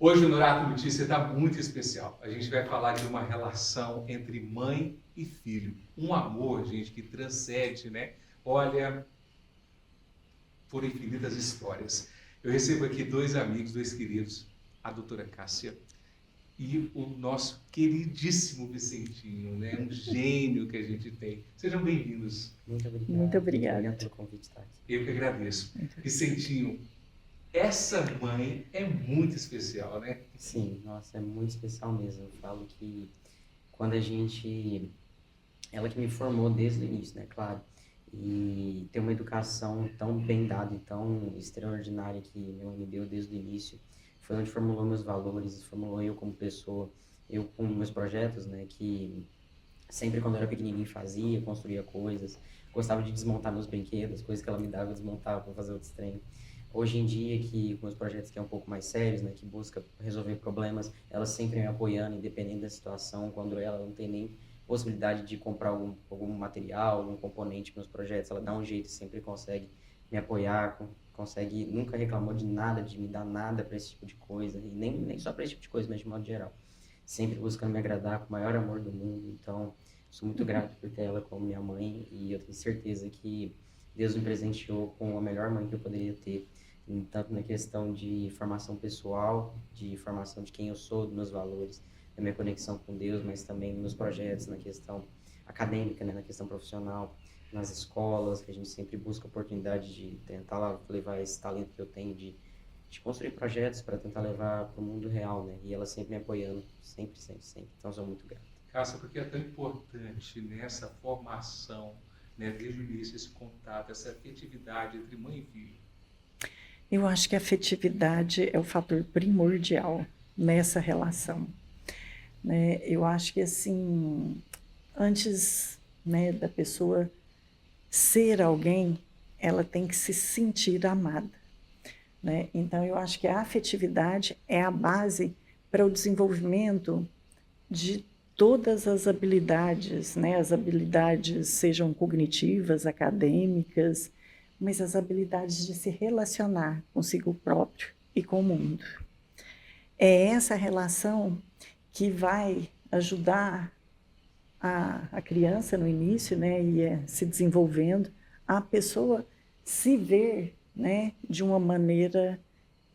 Hoje o Norato Notícia está muito especial. A gente vai falar de uma relação entre mãe e filho. Um amor, gente, que transcende, né? Olha, por infinitas histórias. Eu recebo aqui dois amigos, dois queridos, a doutora Cássia e o nosso queridíssimo Vicentinho, né? Um gênio que a gente tem. Sejam bem-vindos. Muito obrigado. Muito obrigada. Obrigado pelo convite, estar aqui. Eu que agradeço. Vicentinho, essa mãe é muito especial, né? Sim, nossa, é muito especial mesmo. Eu falo que quando a gente... Ela que me formou desde o início, né? Claro. E ter uma educação tão bem dada e tão extraordinária que minha mãe me deu desde o início, foi onde formulou meus valores, formulou eu como pessoa, eu com meus projetos, né? Que sempre quando eu era pequenininho fazia, construía coisas, gostava de desmontar meus brinquedos, coisas que ela me dava, eu desmontava para fazer outros treinos. Hoje em dia, que com os projetos que é um pouco mais sérios, né, que busca resolver problemas, ela sempre me apoiando, independente da situação, quando ela não tem nem possibilidade de comprar algum material, algum componente para os projetos, ela dá um jeito, sempre consegue me apoiar, consegue, nunca reclamou de nada, de me dar nada para esse tipo de coisa, e nem só para esse tipo de coisa, mas de modo geral. Sempre buscando me agradar com o maior amor do mundo, então sou muito grato por ter ela como minha mãe, e eu tenho certeza que Deus me presenteou com a melhor mãe que eu poderia ter, tanto na questão de formação pessoal, de formação de quem eu sou, dos meus valores, da minha conexão com Deus, mas também nos meus projetos, na questão acadêmica, né, na questão profissional, nas escolas, que a gente sempre busca a oportunidade de tentar levar esse talento que eu tenho de construir projetos para tentar levar para o mundo real, né? E ela sempre me apoiando, sempre, sempre, sempre. Então, sou muito grato. Cássia, porque é tão importante nessa formação, né, desde o início, esse contato, essa afetividade entre mãe e filho? Eu acho que a afetividade é o fator primordial nessa relação, né? Eu acho que, assim, antes, né, da pessoa ser alguém, ela tem que se sentir amada, né? Então, eu acho que a afetividade é a base para o desenvolvimento de todas as habilidades, né? As habilidades sejam cognitivas, acadêmicas, mas as habilidades de se relacionar consigo próprio e com o mundo. É essa relação que vai ajudar a criança no início, né, e se desenvolvendo, a pessoa se ver, né, de uma maneira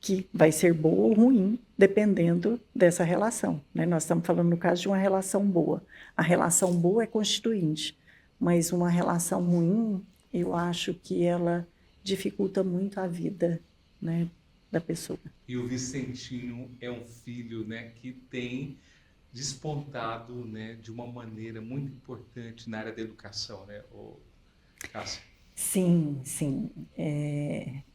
que vai ser boa ou ruim, dependendo dessa relação, né? Nós estamos falando no caso de uma relação boa. A relação boa é constituinte, mas uma relação ruim, eu acho que ela dificulta muito a vida, né, da pessoa. E o Vicentinho é um filho, né, que tem despontado, né, de uma maneira muito importante na área da educação, né, Cássia? Sim, sim.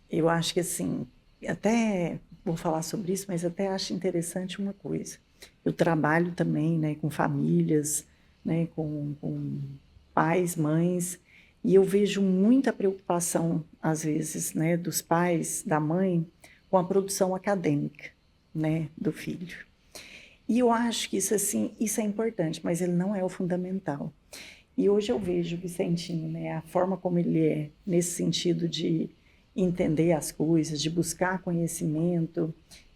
Eu acho que assim, até vou falar sobre isso, mas até acho interessante uma coisa. Eu trabalho também, né, com famílias, né, com pais, mães, e eu vejo muita preocupação, às vezes, né, dos pais, da mãe, com a produção acadêmica, né, do filho. E eu acho que isso, assim, isso é importante, mas ele não é o fundamental. E hoje eu vejo o Vicentinho, né, a forma como ele é, nesse sentido de entender as coisas, de buscar conhecimento,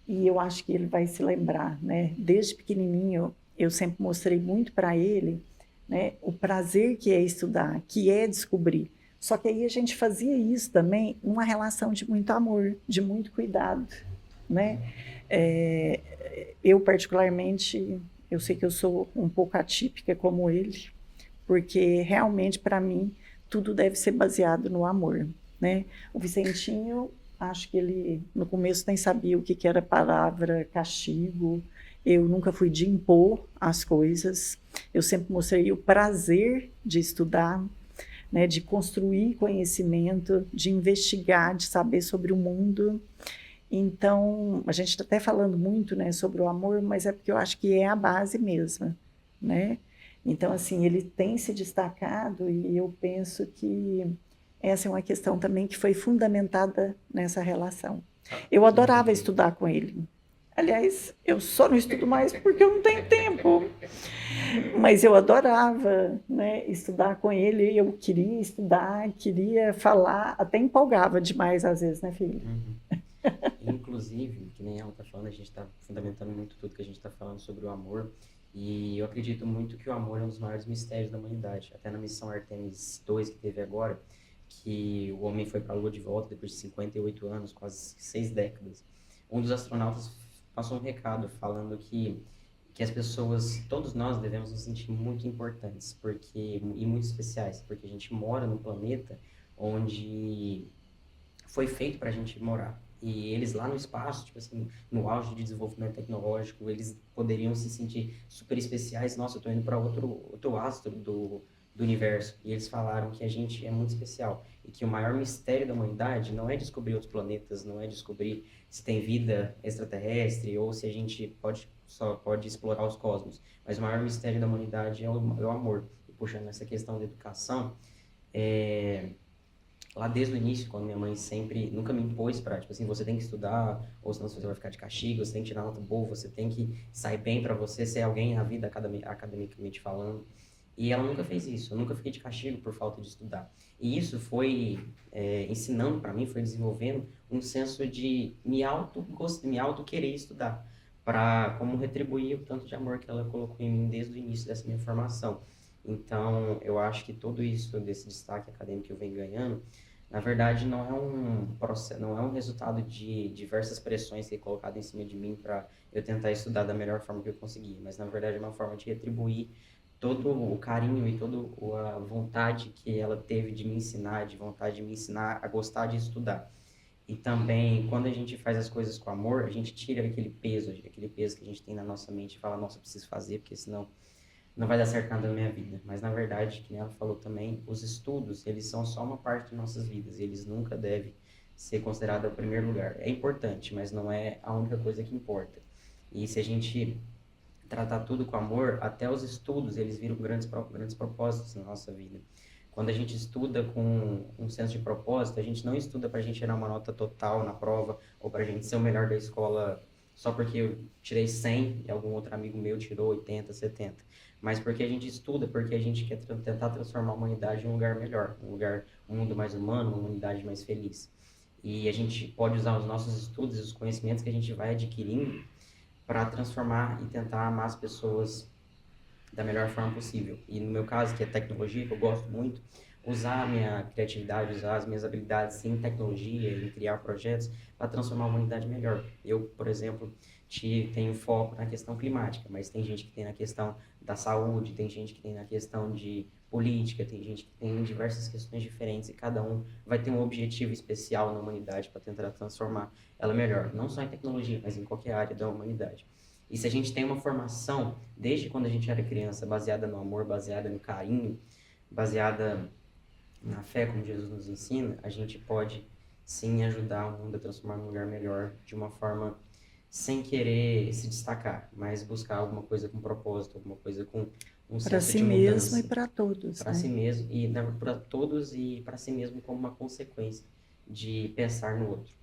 e eu acho que ele vai se lembrar, né, desde pequenininho, eu sempre mostrei muito para ele, né, o prazer que é estudar, que é descobrir. Só que aí a gente fazia isso também numa relação de muito amor, de muito cuidado, né? Eu particularmente, eu sei que eu sou um pouco atípica como ele, porque realmente para mim tudo deve ser baseado no amor, né? O Vicentinho, acho que ele no começo nem sabia o que era a palavra castigo. Eu nunca fui de impor as coisas, eu sempre mostrei o prazer de estudar, né, de construir conhecimento, de investigar, de saber sobre o mundo. Então, a gente está até falando muito, né, sobre o amor, mas é porque eu acho que é a base mesmo, né? Então, assim, ele tem se destacado e eu penso que essa é uma questão também que foi fundamentada nessa relação. Eu adorava estudar com ele. Aliás, eu só não estudo mais porque eu não tenho tempo. Mas eu adorava, né, estudar com ele. Eu queria estudar, queria falar, até empolgava demais às vezes, né, filho? Uhum. inclusive, que nem ela está falando, a gente está fundamentando muito tudo que a gente está falando sobre o amor, e eu acredito muito que o amor é um dos maiores mistérios da humanidade. Até na missão Artemis 2 que teve agora, que o homem foi para a Lua de volta depois de 58 anos, quase 6 décadas. Um dos astronautas passou um recado falando que as pessoas, todos nós devemos nos sentir muito importantes e muito especiais, porque a gente mora num planeta onde foi feito para a gente morar. E eles lá no espaço, tipo assim, no auge de desenvolvimento tecnológico, eles poderiam se sentir super especiais. Nossa, eu tô indo para outro astro do universo. E eles falaram que a gente é muito especial. E que o maior mistério da humanidade não é descobrir outros planetas, não é descobrir se tem vida extraterrestre ou se a gente só pode explorar os cosmos. Mas o maior mistério da humanidade é o amor. E puxando essa questão da educação, lá desde o início, quando minha mãe nunca me impôs para, tipo assim, você tem que estudar, ou senão você vai ficar de castigo, você tem que tirar nota boa, você tem que sair bem para você ser alguém na vida academicamente falando. E ela nunca fez isso, eu nunca fiquei de castigo por falta de estudar. E isso foi ensinando para mim, foi desenvolvendo um senso de me auto querer estudar, para como retribuir o tanto de amor que ela colocou em mim desde o início dessa minha formação. Então, eu acho que tudo isso, desse destaque acadêmico que eu venho ganhando, na verdade, não é um processo, não é um resultado de diversas pressões que é colocado em cima de mim para eu tentar estudar da melhor forma que eu conseguir, mas na verdade é uma forma de retribuir todo o carinho e toda a vontade que ela teve de me ensinar, de vontade de me ensinar a gostar de estudar. E também, quando a gente faz as coisas com amor, a gente tira aquele peso que a gente tem na nossa mente e fala, nossa, eu preciso fazer, porque senão não vai dar certo nada na minha vida. Mas, na verdade, que nem ela falou também, os estudos, eles são só uma parte de nossas vidas. E eles nunca devem ser considerados o primeiro lugar. É importante, mas não é a única coisa que importa. E se a gente tratar tudo com amor, até os estudos, eles viram grandes propósitos na nossa vida. Quando a gente estuda com um senso de propósito, a gente não estuda para a gente tirar uma nota total na prova ou para a gente ser o melhor da escola só porque eu tirei 100 e algum outro amigo meu tirou 80, 70. Mas porque a gente estuda, porque a gente quer tentar transformar a humanidade em um lugar melhor, um mundo mais humano, uma humanidade mais feliz. E a gente pode usar os nossos estudos e os conhecimentos que a gente vai adquirindo para transformar e tentar amar as pessoas da melhor forma possível. E no meu caso, que é tecnologia, que eu gosto muito, usar a minha criatividade, usar as minhas habilidades em tecnologia, em criar projetos para transformar a humanidade melhor. Eu, por exemplo, tenho foco na questão climática, mas tem gente que tem na questão da saúde, tem gente que tem na questão de política, tem gente que tem diversas questões diferentes e cada um vai ter um objetivo especial na humanidade para tentar transformar ela melhor, não só em tecnologia, mas em qualquer área da humanidade. E se a gente tem uma formação, desde quando a gente era criança, baseada no amor, baseada no carinho, baseada na fé, como Jesus nos ensina, a gente pode sim ajudar o mundo a transformar num lugar melhor de uma forma sem querer se destacar, mas buscar alguma coisa com propósito, alguma coisa com um Para senso si de mesmo e mudança. para todos, Para né? si mesmo, e para todos e para si mesmo como uma consequência de pensar no outro.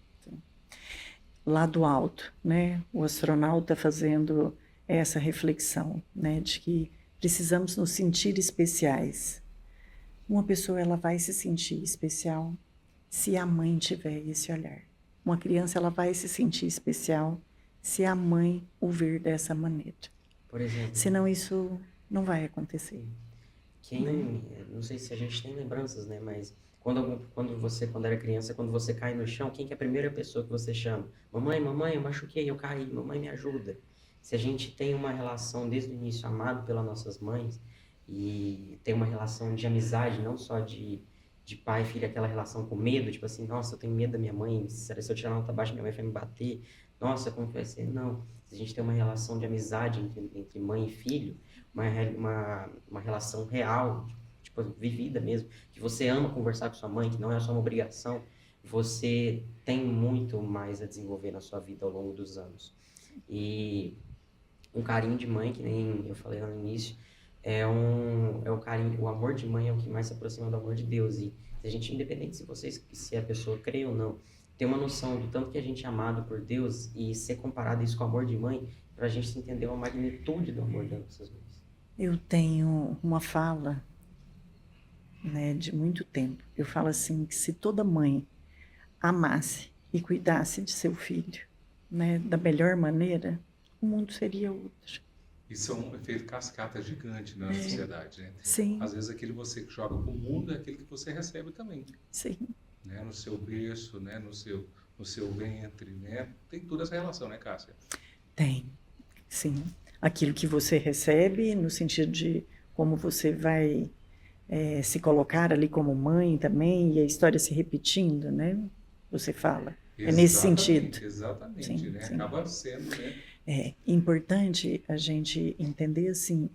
Lá do alto, né? O astronauta fazendo essa reflexão, né? De que precisamos nos sentir especiais. Uma pessoa ela vai se sentir especial se a mãe tiver esse olhar. Uma criança ela vai se sentir especial se a mãe o ver dessa maneira. Por exemplo, Senão isso não vai acontecer. não sei se a gente tem lembranças, né? Mas quando era criança, quando você cai no chão, quem que é a primeira pessoa que você chama? Mamãe, mamãe, eu machuquei, eu caí, mamãe me ajuda. Se a gente tem uma relação desde o início amado pelas nossas mães e tem uma relação de amizade, não só de pai e filho, aquela relação com medo, tipo assim, nossa, eu tenho medo da minha mãe, se eu tirar nota baixa, minha mãe vai me bater, nossa, como que vai ser? Não. Se a gente tem uma relação de amizade entre mãe e filho, uma relação real, tipo, vivida mesmo, que você ama conversar com sua mãe, que não é só uma obrigação, você tem muito mais a desenvolver na sua vida ao longo dos anos. E um carinho de mãe, que nem eu falei lá no início, é o carinho, o amor de mãe é o que mais se aproxima do amor de Deus. E a gente, independente se a pessoa crê ou não, ter uma noção do tanto que a gente é amado por Deus e ser comparado isso com o amor de mãe, para a gente entender a magnitude do amor das nossas mães. Eu tenho uma fala, né, de muito tempo. Eu falo assim, que se toda mãe amasse e cuidasse de seu filho, né, da melhor maneira, o mundo seria outro. Isso é um efeito cascata gigante na sociedade, né? Sim, Às vezes aquilo que você joga para o mundo é aquilo que você recebe também, sim. né? No seu berço, né? No seu ventre, né? Tem toda essa relação, né, Cássia? Tem, sim. Aquilo que você recebe, no sentido de como você vai se colocar ali como mãe também, e a história se repetindo, né? Você fala. É nesse sentido. Exatamente, Sim, né? sim. Acaba sendo, né? É importante a gente entender assim,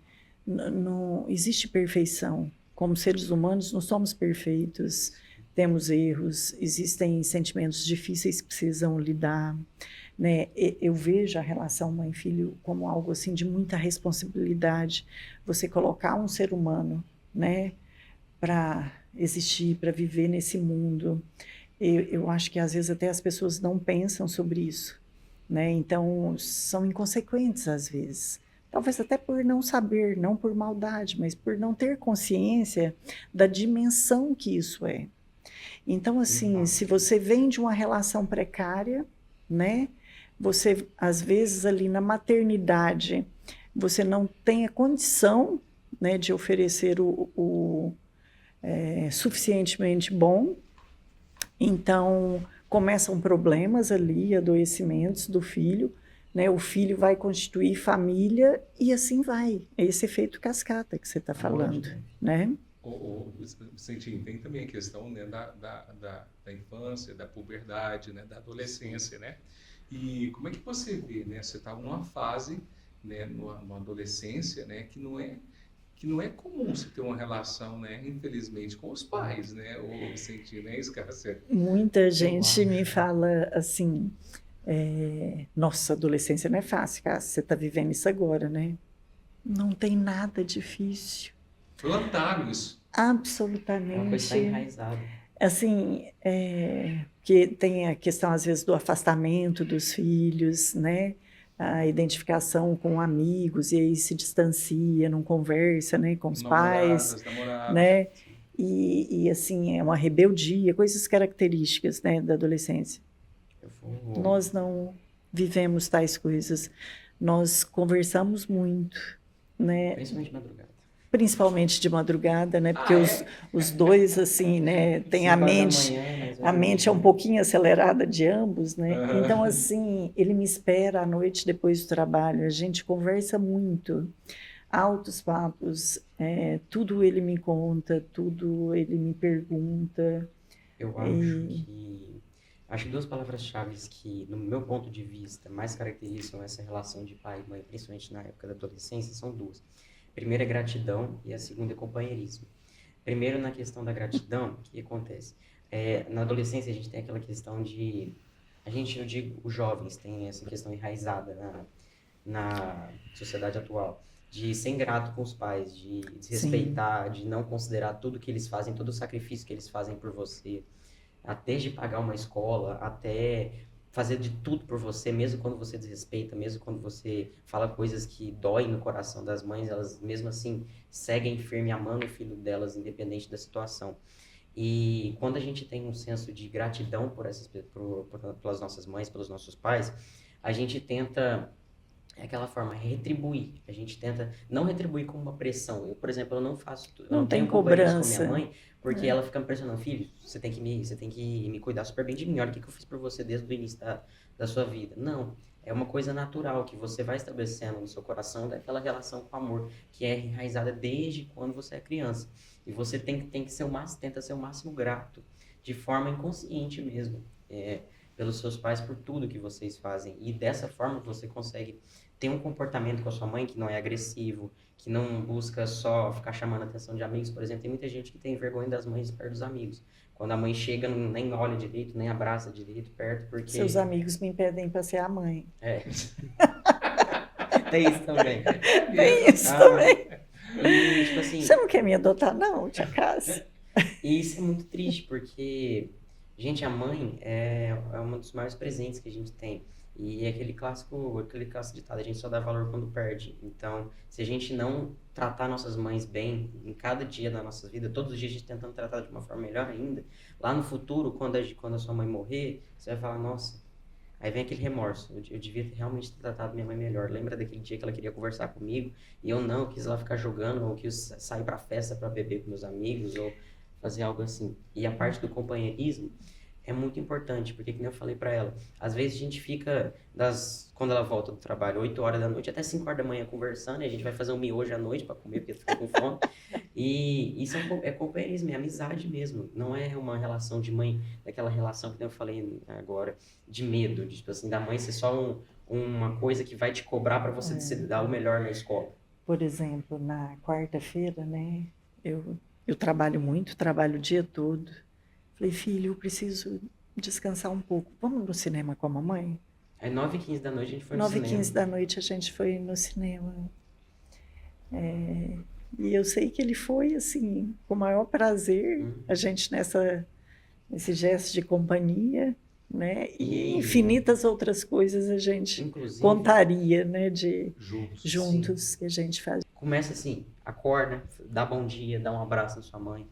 não existe perfeição. Como seres humanos, não somos perfeitos, temos erros, existem sentimentos difíceis que precisam lidar, né? Eu vejo a relação mãe-filho como algo assim de muita responsabilidade. Você colocar um ser humano, né, para existir, para viver nesse mundo. Eu acho que às vezes até as pessoas não pensam sobre isso, né? Então são inconsequentes às vezes. Talvez até por não saber, não por maldade, mas por não ter consciência da dimensão que isso é. Então, assim, se você vem de uma relação precária, né? Você, às vezes, ali na maternidade, você não tem a condição, né, de oferecer o suficientemente bom. Então, começam problemas ali, adoecimentos do filho, né? O filho vai constituir família e assim vai. É esse efeito cascata que você está falando, né? Vicentinho, tem também a questão, né, da infância, da puberdade, né, da adolescência, né? E como é que você vê, né? Você está numa fase, né, numa adolescência, né, que não é comum você ter uma relação, né, infelizmente, com os pais, né, o Vicentinho, né, Cássia? Muita gente me fala assim, nossa, adolescência não é fácil, Cássia, você está vivendo isso agora, né? Não tem nada difícil. Plantaram isso. É uma coisa que está Absolutamente. enraizada. Assim, que tem a questão, às vezes, do afastamento dos filhos, né? A identificação com amigos, e aí se distancia, não conversa, né, com os pais, Namoradas. né? E, assim, é uma rebeldia, coisas características, né, da adolescência. Nós não vivemos tais coisas. Nós conversamos muito, né? Principalmente de madrugada. Principalmente de madrugada, né? Porque os dois, assim, né, têm a 5 horas da mente, manhã, mais ou a menos. mente é um pouquinho acelerada de ambos, né? Aham. Então, assim, ele me espera à noite depois do trabalho, a gente conversa muito, altos papos, tudo ele me conta, tudo ele me pergunta. Eu acho que 2 palavras-chave que, no meu ponto de vista, mais caracterizam essa relação de pai e mãe, principalmente na época da adolescência, são 2. A primeira é gratidão e a segunda é companheirismo. Primeiro, na questão da gratidão, o que acontece? Na adolescência, a gente tem aquela questão de... eu digo, os jovens têm essa questão enraizada na sociedade atual, de ser ingrato com os pais, de desrespeitar, de não considerar tudo que eles fazem, todo o sacrifício que eles fazem por você, até de pagar uma escola, até fazer de tudo por você, mesmo quando você desrespeita, mesmo quando você fala coisas que doem no coração das mães, elas mesmo assim seguem firme amando o filho delas, independente da situação. E quando a gente tem um senso de gratidão pelas nossas mães, pelos nossos pais, a gente tenta, aquela forma, retribuir. A gente tenta não retribuir com uma pressão. Eu, por exemplo, eu não Não tem tenho companheiros com cobrança. minha mãe, porque ela fica me pressionando, filho, você tem que me cuidar super bem de mim, olha o que eu fiz por você desde o início da sua vida. Não, é uma coisa natural que você vai estabelecendo no seu coração daquela relação com amor, que é enraizada desde quando você é criança. E você tenta ser o máximo grato, de forma inconsciente mesmo, pelos seus pais, por tudo que vocês fazem. E dessa forma você consegue ter um comportamento com a sua mãe que não é agressivo, que não busca só ficar chamando a atenção de amigos. Por exemplo, tem muita gente que tem vergonha das mães perto dos amigos. Quando a mãe chega, nem olha direito, nem abraça direito perto, porque... Seus amigos me pedem para ser a mãe. Tem isso também. Tem isso também. E, tipo assim... Você não quer me adotar, não, tia Cássia? E isso é muito triste, porque, gente, a mãe é um dos maiores presentes que a gente tem. E é aquele clássico ditado, a gente só dá valor quando perde. Então, se a gente não tratar nossas mães bem em cada dia da nossa vida, todos os dias a gente tentando tratar de uma forma melhor ainda, lá no futuro, quando a sua mãe morrer, você vai falar, nossa, Aí vem aquele remorso. Eu devia ter realmente tratado minha mãe melhor. Lembra daquele dia que ela queria conversar comigo e eu não, eu quis lá ficar jogando, ou quis sair pra festa pra beber com meus amigos, ou fazer algo assim. E a parte do companheirismo é muito importante, porque, como eu falei pra ela, às vezes a gente fica, quando ela volta do trabalho, 8 horas da noite até 5 horas da manhã conversando, e a gente vai fazer um miojo à noite pra comer, porque fica com fome. E isso é companheirismo, é amizade mesmo. Não é uma relação de mãe, daquela relação que eu falei agora, de medo, de, tipo assim, da mãe ser só uma coisa que vai te cobrar para você dar o melhor na escola. Por exemplo, na quarta-feira, né, eu trabalho muito, trabalho o dia todo. Falei, filho, eu preciso descansar um pouco. Vamos no cinema com a mamãe? Aí 9h15 da noite a gente foi no 9h15 cinema. da noite a gente foi no cinema. E eu sei que ele foi, assim, com o maior prazer, a gente nesse gesto de companhia, né? E E, infinitas outras coisas a gente inclusive, contaria, né? Juntos. Juntos que a gente faz. começa assim, acorda, dá bom dia, dá um abraço na sua mãe.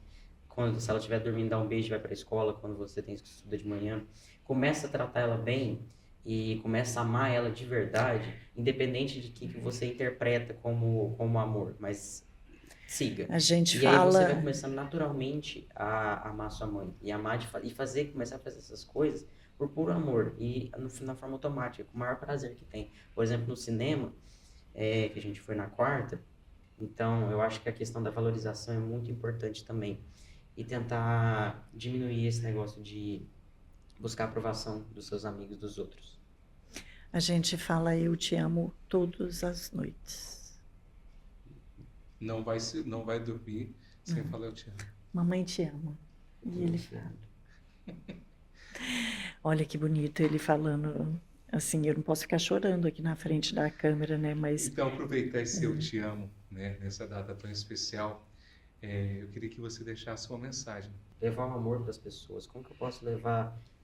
Se ela estiver dormindo, dá um beijo, vai para a escola, quando você tem que estudar de manhã. Começa a tratar ela bem e começa a amar ela de verdade, independente de que você interpreta como amor, mas siga. A gente E aí você vai fala, começando naturalmente a amar sua mãe e amar começar a fazer essas coisas por puro amor e na forma automática, com o maior prazer que tem. Por exemplo, no cinema, que a gente foi na quarta, então eu acho que a questão da valorização é muito importante também e tentar diminuir esse negócio de buscar a aprovação dos seus amigos, dos outros. eu te amo todas as noites. Não vai dormir sem falar eu te amo. Mamãe te ama. E ele Isso. fala. Olha que bonito ele falando assim, eu não posso ficar chorando aqui na frente da câmera, né? Mas Então, aproveitar esse eu te amo, né, nessa data tão especial, eu queria que você deixasse uma mensagem. Levar o amor para as pessoas. Como que eu posso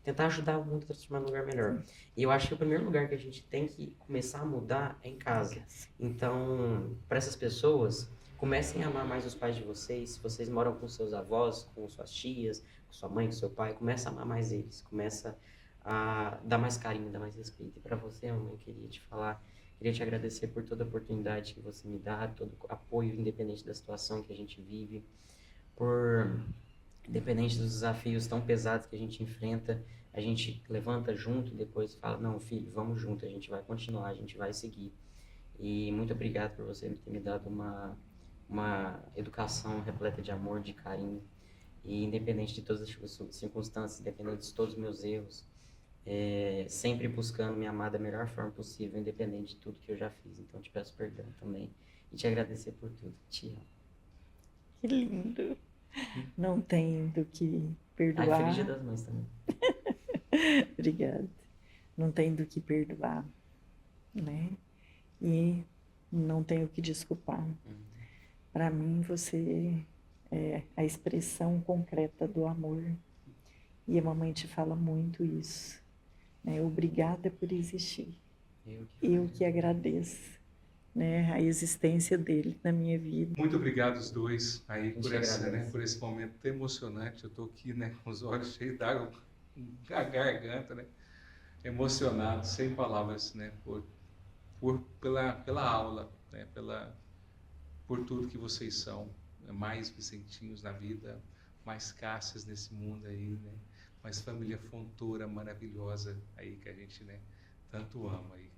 tentar ajudar o mundo a transformar num lugar melhor? E eu acho que o primeiro lugar que a gente tem que começar a mudar é em casa. Então, para essas pessoas, comecem a amar mais os pais de vocês. Se vocês moram com seus avós, com suas tias, com sua mãe, com seu pai, começa a amar mais eles. Começa a dar mais carinho, dar mais respeito. E para você, mamãe, eu queria te agradecer por toda a oportunidade que você me dá, todo o apoio, independente da situação que a gente vive, independente dos desafios tão pesados que a gente enfrenta, a gente levanta junto e depois fala, não, filho, vamos junto, a gente vai continuar, a gente vai seguir. E muito obrigado por você ter me dado uma educação repleta de amor, de carinho, e independente de todas as circunstâncias, independente de todos os meus erros, sempre buscando me amar da melhor forma possível, independente de tudo que eu já fiz. Então, te peço perdão também e te agradecer por tudo. Te amo. que lindo. Não tem do que Ai, perdoar. feliz Dia das Mães também. Obrigada. Não tem do que perdoar, né? E não tem o que desculpar. Para mim, você é a expressão concreta do amor. E a mamãe te fala muito isso. Né? Obrigada por existir. Eu que agradeço, né, a existência dele na minha vida. Muito obrigado os dois aí por esse momento tão emocionante. Eu estou aqui, né, com os olhos cheios d'água, a garganta, né, emocionado, sem palavras, né, pela aula, né, por tudo que vocês são, né, mais Vicentinhos na vida, mais Cássias nesse mundo aí, né, mais família Fontoura maravilhosa aí que a gente, né, tanto ama aí.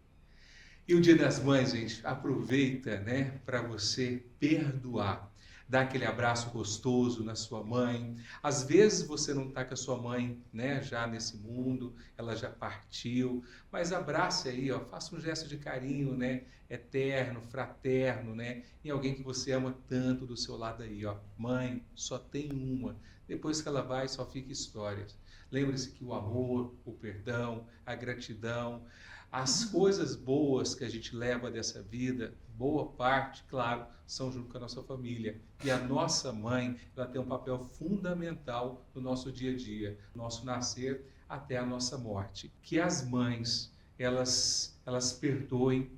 E o Dia das Mães, gente, aproveita, né, para você perdoar. Dá aquele abraço gostoso na sua mãe. Às vezes você não está com a sua mãe, né, já nesse mundo, ela já partiu, mas abrace aí, ó, faça um gesto de carinho, né, eterno, fraterno, né, em alguém que você ama tanto do seu lado aí, ó. Mãe, só tem uma. Depois que ela vai, só fica histórias. Lembre-se que o amor, o perdão, a gratidão, as coisas boas que a gente leva dessa vida, boa parte, claro, são junto com a nossa família. E a nossa mãe, ela tem um papel fundamental no nosso dia a dia, no nosso nascer até a nossa morte. Que as mães, elas perdoem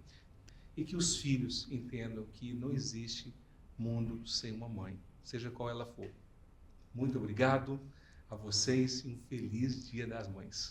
e que os filhos entendam que não existe mundo sem uma mãe, seja qual ela for. Muito obrigado a vocês e um feliz Dia das Mães.